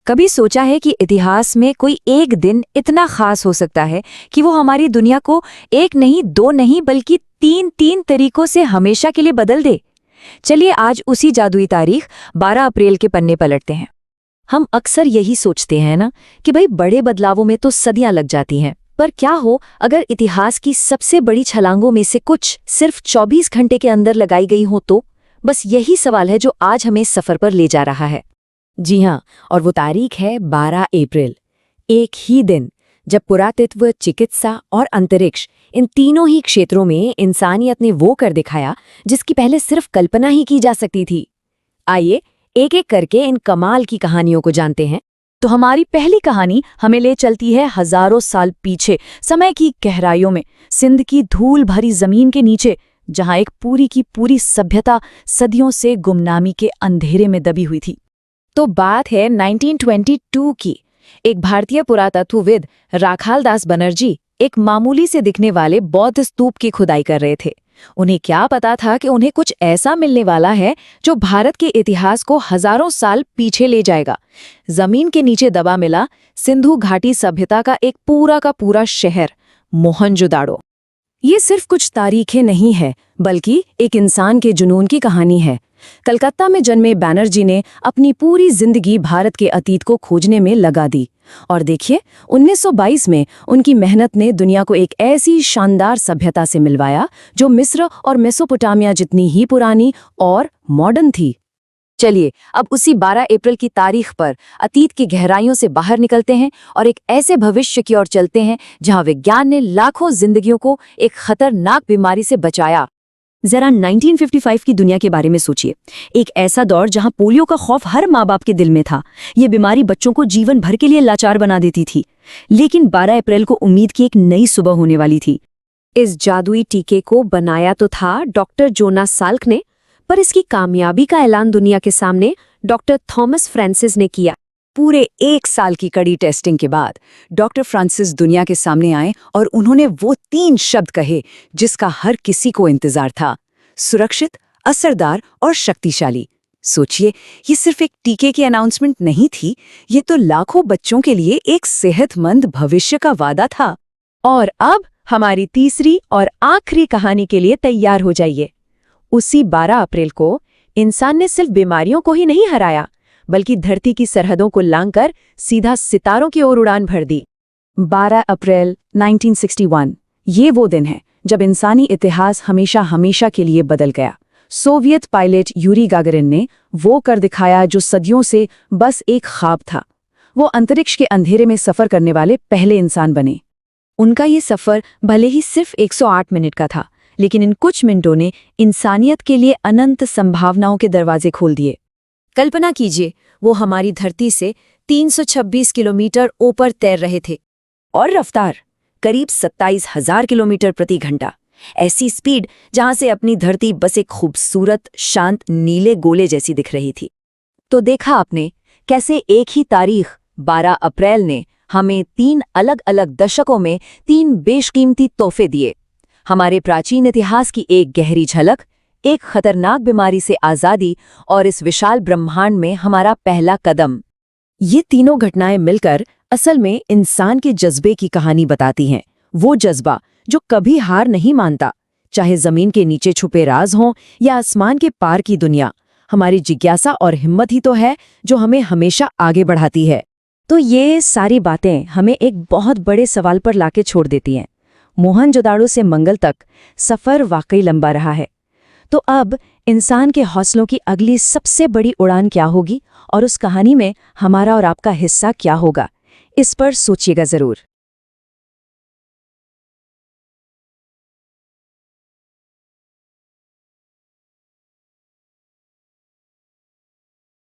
कभी सोचा है कि इतिहास में कोई एक दिन इतना खास हो सकता है कि वो हमारी दुनिया को एक नहीं, दो नहीं, बल्कि तीन तीन तरीकों से हमेशा के लिए बदल दे। चलिए आज उसी जादुई तारीख 12 अप्रैल के पन्ने पलटते हैं। हम अक्सर यही सोचते हैं ना कि भाई बड़े बदलावों में तो सदियां लग जाती हैं, पर क्या हो अगर इतिहास की सबसे बड़ी छलांगों में से कुछ सिर्फ 24 घंटे के अंदर लगाई गई हो तो? बस यही सवाल है जो आज हमें सफर पर ले जा रहा है। जी हाँ, और वो तारीख है 12 अप्रैल। एक ही दिन जब पुरातत्व, चिकित्सा और अंतरिक्ष, इन तीनों ही क्षेत्रों में इंसानियत ने वो कर दिखाया जिसकी पहले सिर्फ कल्पना ही की जा सकती थी। आइए एक एक करके इन कमाल की कहानियों को जानते हैं। तो हमारी पहली कहानी हमें ले चलती है हजारों साल पीछे, समय की गहराइयों में, सिंध की धूल भरी जमीन के नीचे, जहां एक पूरी की पूरी सभ्यता सदियों से गुमनामी के अंधेरे में दबी हुई थी। तो बात है 1922 की। एक भारतीय पुरातत्वविद राखाल दास बनर्जी एक मामूली से दिखने वाले बौद्ध स्तूप की खुदाई कर रहे थे। उन्हें क्या पता था कि उन्हें कुछ ऐसा मिलने वाला है जो भारत के इतिहास को हजारों साल पीछे ले जाएगा। जमीन के नीचे दबा मिला सिंधु घाटी सभ्यता का एक पूरा का पूरा शहर, मोहनजोदाड़ो। ये सिर्फ कुछ तारीखें नहीं है, बल्कि एक इंसान के जुनून की कहानी है। कलकत्ता में जन्मे बैनर्जी ने अपनी पूरी जिंदगी भारत के अतीत को खोजने में लगा दी, और देखिए 1922 में उनकी मेहनत ने दुनिया को एक ऐसी शानदार सभ्यता से मिलवाया जो मिस्र और मेसोपोटामिया जितनी ही पुरानी और मॉडर्न थी। चलिए अब उसी 12 अप्रैल की तारीख पर अतीत की गहराइयों से बाहर निकलते हैं और एक ऐसे भविष्य की ओर चलते हैं जहां विज्ञान ने लाखों जिंदगियों को एक खतरनाक बीमारी से बचाया। जरा 1955 की दुनिया के बारे में सोचिए। एक ऐसा दौर जहां पोलियो का खौफ हर माँ बाप के दिल में था। ये बीमारी बच्चों को जीवन भर के लिए लाचार बना देती थी, लेकिन 12 अप्रैल को उम्मीद की एक नई सुबह होने वाली थी। इस जादुई टीके को बनाया तो था डॉक्टर जोनास साल्क ने, पर इसकी कामयाबी का ऐलान दुनिया के सामने डॉक्टर थॉमस फ्रांसिस ने किया। पूरे 1 साल की कड़ी टेस्टिंग के बाद डॉक्टर फ्रांसिस दुनिया के सामने आए और उन्होंने वो 3 शब्द कहे जिसका हर किसी को इंतजार था: सुरक्षित, असरदार और शक्तिशाली। सोचिए, ये सिर्फ एक टीके की अनाउंसमेंट नहीं थी, ये तो लाखों बच्चों के लिए एक सेहतमंद भविष्य का वादा था। और अब हमारी तीसरी और आखिरी कहानी के लिए तैयार हो जाइए। उसी 12 अप्रैल को इंसान ने सिर्फ बीमारियों को ही नहीं हराया, बल्कि धरती की सरहदों को लांघकर सीधा सितारों की ओर उड़ान भर दी। 12 अप्रैल 1961, ये वो दिन है जब इंसानी इतिहास हमेशा हमेशा के लिए बदल गया। सोवियत पायलट यूरी गागरिन ने वो कर दिखाया जो सदियों से बस एक ख्वाब था। वो अंतरिक्ष के अंधेरे में सफर करने वाले पहले इंसान बने। उनका ये सफर भले ही सिर्फ 108 मिनट का था, लेकिन इन कुछ मिनटों ने इंसानियत के लिए अनंत संभावनाओं के दरवाजे खोल दिए। कल्पना कीजिए, वो हमारी धरती से 326 किलोमीटर ऊपर तैर रहे थे, और रफ्तार करीब 27,000 किलोमीटर प्रति घंटा। ऐसी स्पीड जहां से अपनी धरती बस एक खूबसूरत शांत नीले गोले जैसी दिख रही थी। तो देखा आपने कैसे एक ही तारीख 12 अप्रैल ने हमें 3 अलग अलग दशकों में 3 बेशकीमती तोहफे दिए। हमारे प्राचीन इतिहास की एक गहरी झलक, एक खतरनाक बीमारी से आज़ादी और इस विशाल ब्रह्मांड में हमारा पहला कदम। ये तीनों घटनाएं मिलकर असल में इंसान के जज्बे की कहानी बताती हैं। वो जज्बा जो कभी हार नहीं मानता, चाहे जमीन के नीचे छुपे राज हों या आसमान के पार की दुनिया। हमारी जिज्ञासा और हिम्मत ही तो है जो हमें हमेशा आगे बढ़ाती है। तो ये सारी बातें हमें एक बहुत बड़े सवाल पर लाके छोड़ देती हैं। मोहनजोदाड़ो से मंगल तक सफर वाकई लंबा रहा है। तो अब इंसान के हौसलों की अगली सबसे बड़ी उड़ान क्या होगी, और उस कहानी में हमारा और आपका हिस्सा क्या होगा? इस पर सोचिएगा जरूर।